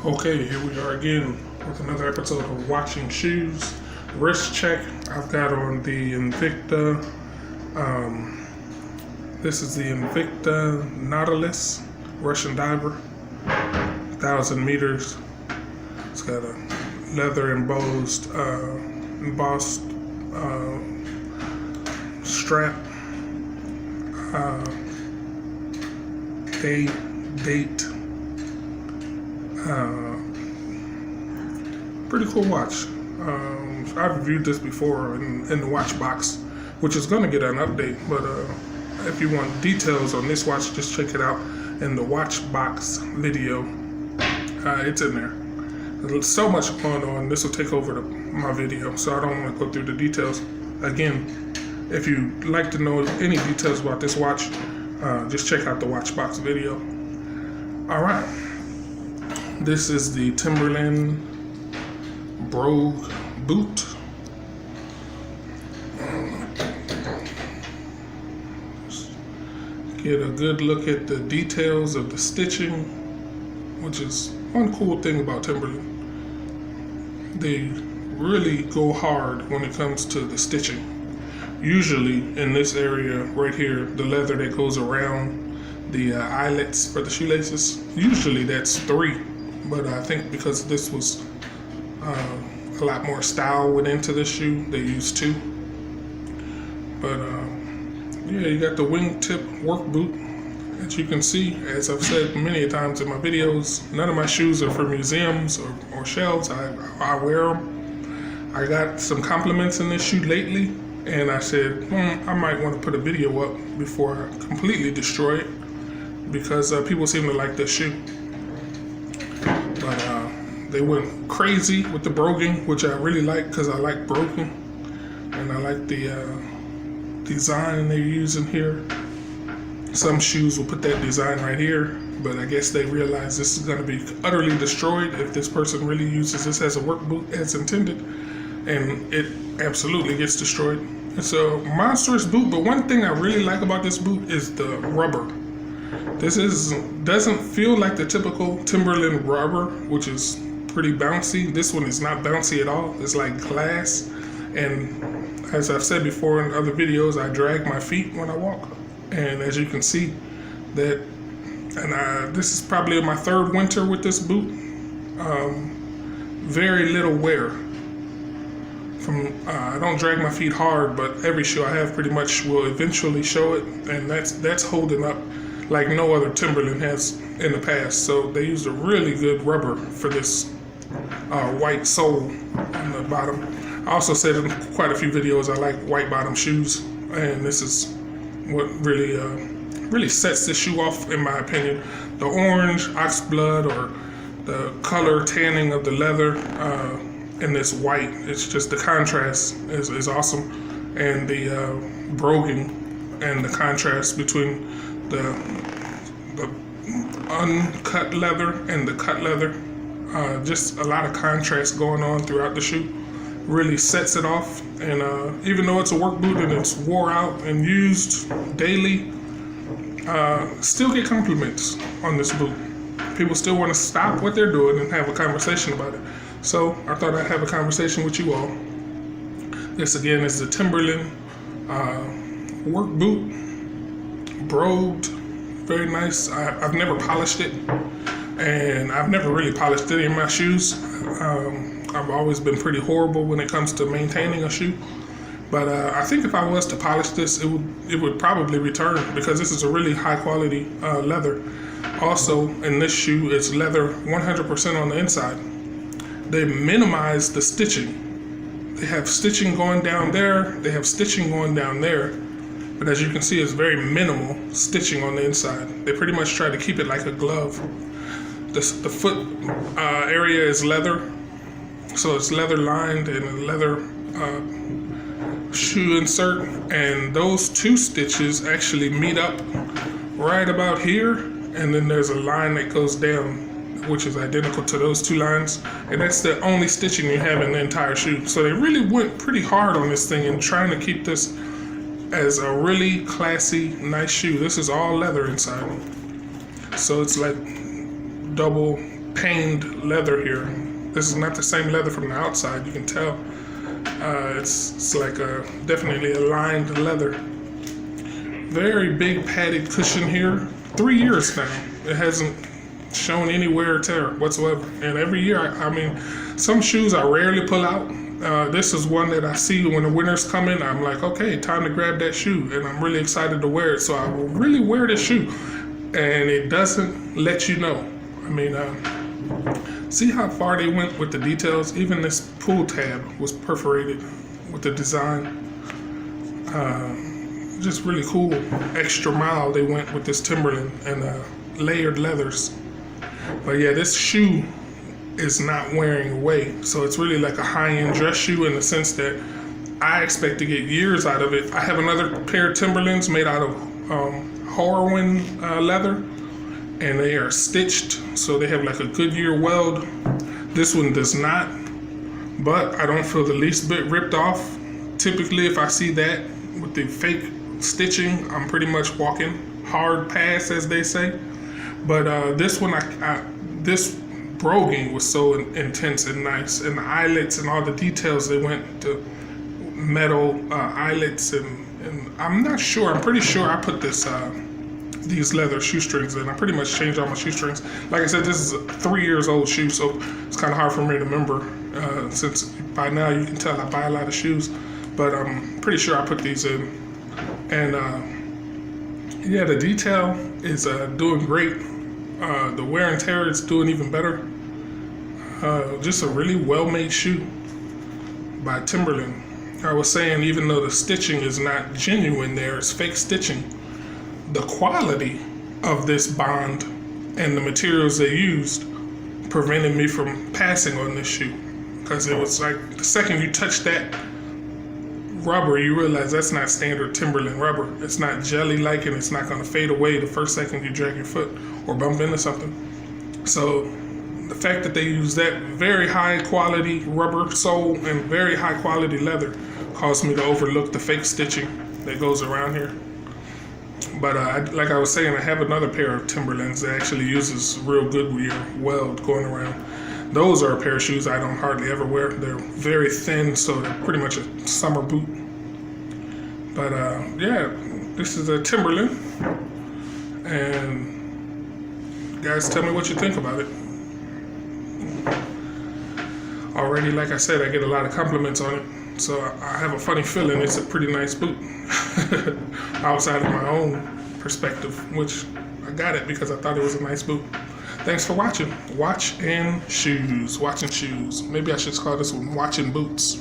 Okay, here we are again with another episode of Watching Shoes. Wrist check. I've got on the Invicta. This is the Invicta Nautilus Russian diver, 1,000 meters. It's got a leather embossed strap. Date. Pretty cool watch. I've reviewed this before in the watch box, which is going to get an update. But if you want details on this watch, just check it out in the watch box video. It's in there. There's so much going on. This will take over my video, so I don't want to go through the details. Again, if you'd like to know any details about this watch, just check out the watch box video. All right. This is the Timberland Brogue boot. Get a good look at the details of the stitching, which is one cool thing about Timberland. They really go hard when it comes to the stitching. Usually in this area right here, the leather that goes around the eyelets for the shoelaces, usually that's 3. But I think because this was a lot more style went into this shoe, they used 2. But yeah, you got the Wingtip work boot. As you can see, as I've said many times in my videos, none of my shoes are for museums or shelves. I wear them. I got some compliments in this shoe lately, and I said, I might want to put a video up before I completely destroy it, because people seem to like this shoe. But they went crazy with the broguing, which I really like because I like broguing, and I like the design they're using here. Some shoes will put that design right here, but I guess they realize this is going to be utterly destroyed if this person really uses this as a work boot as intended, and it absolutely gets destroyed. It's a monstrous boot, but one thing I really like about this boot is the rubber. This doesn't feel like the typical Timberland rubber, which is pretty bouncy. This one is not bouncy at all. It's like glass, and as I've said before in other videos, I drag my feet when I walk. And as you can see, this is probably my 3rd winter with this boot. Very little wear. I don't drag my feet hard, but every shoe I have pretty much will eventually show it, and that's holding up like no other Timberland has in the past. So they used a really good rubber for this white sole on the bottom. I also said in quite a few videos I like white bottom shoes, and this is what really sets this shoe off, in my opinion. The orange oxblood, or the color tanning of the leather, and this white, it's just the contrast is awesome. And the broguing and the contrast between the uncut leather and the cut leather, just a lot of contrast going on throughout the shoe, really sets it off. And even though it's a work boot and it's wore out and used daily, still get compliments on this boot. People still want to stop what they're doing and have a conversation about it. So I thought I'd have a conversation with you all. This again is the Timberland work boot, brogued, very nice. I've never polished it, and I've never really polished any of my shoes. I've always been pretty horrible when it comes to maintaining a shoe. But I think if I was to polish this, it would probably return, because this is a really high quality leather. Also, in this shoe, it's leather 100% on the inside. They minimize the stitching. They have stitching going down there. They have stitching going down there. But as you can see, it's very minimal stitching on the inside. They pretty much try to keep it like a glove. The foot area is leather. So it's leather lined and a leather shoe insert. And those 2 stitches actually meet up right about here. And then there's a line that goes down, which is identical to those 2 lines. And that's the only stitching you have in the entire shoe. So they really went pretty hard on this thing and trying to keep this as a really classy, nice shoe. This is all leather inside. So it's like double paned leather here. This is not the same leather from the outside. You can tell it's like a definitely a lined leather. Very big padded cushion here. 3 years now. It hasn't shown any wear or tear whatsoever. And every year, I mean, some shoes I rarely pull out. This is one that I see when the winter's coming. I'm like, okay, time to grab that shoe. And I'm really excited to wear it. So I will really wear this shoe. And it doesn't let you know. I mean, see how far they went with the details? Even this pull tab was perforated with the design. Just really cool. Extra mile they went with this Timberland and layered leathers. But yeah, this shoe is not wearing away. So it's really like a high-end dress shoe in the sense that I expect to get years out of it. I have another pair of Timberlands made out of Horween leather, and they are stitched, so they have like a Goodyear weld. This one does not, but I don't feel the least bit ripped off. Typically, if I see that with the fake stitching, I'm pretty much walking hard pass, as they say. But this one, this broguing was so intense and nice, and the eyelets and all the details they went to metal eyelets, and I'm not sure. I'm pretty sure I put this these leather shoestrings in. I pretty much changed all my shoestrings. Like I said, this is a 3 years old shoe, so it's kind of hard for me to remember since by now you can tell I buy a lot of shoes. But I'm pretty sure I put these in, and yeah, the detail is doing great. The wear and tear is doing even better. Just a really well-made shoe by Timberland. I was saying, even though the stitching is not genuine there, it's fake stitching, the quality of this bond and the materials they used prevented me from passing on this shoe. Because it was like, the second you touch that rubber, you realize that's not standard Timberland rubber. It's not jelly-like, and it's not going to fade away the first second you drag your foot or bump into something. So the fact that they use that very high quality rubber sole and very high quality leather caused me to overlook the fake stitching that goes around here. But like I was saying, I have another pair of Timberlands that actually uses real Goodyear weld going around. Those are a pair of shoes I don't hardly ever wear. They're very thin, so they're pretty much a summer boot. But yeah, this is a Timberland, and guys, tell me what you think about it. Already, like I said, I get a lot of compliments on it, so I have a funny feeling it's a pretty nice boot outside of my own perspective, which I got it because I thought it was a nice boot. Thanks for watching. Watching shoes. Maybe I should call this one Watching Boots.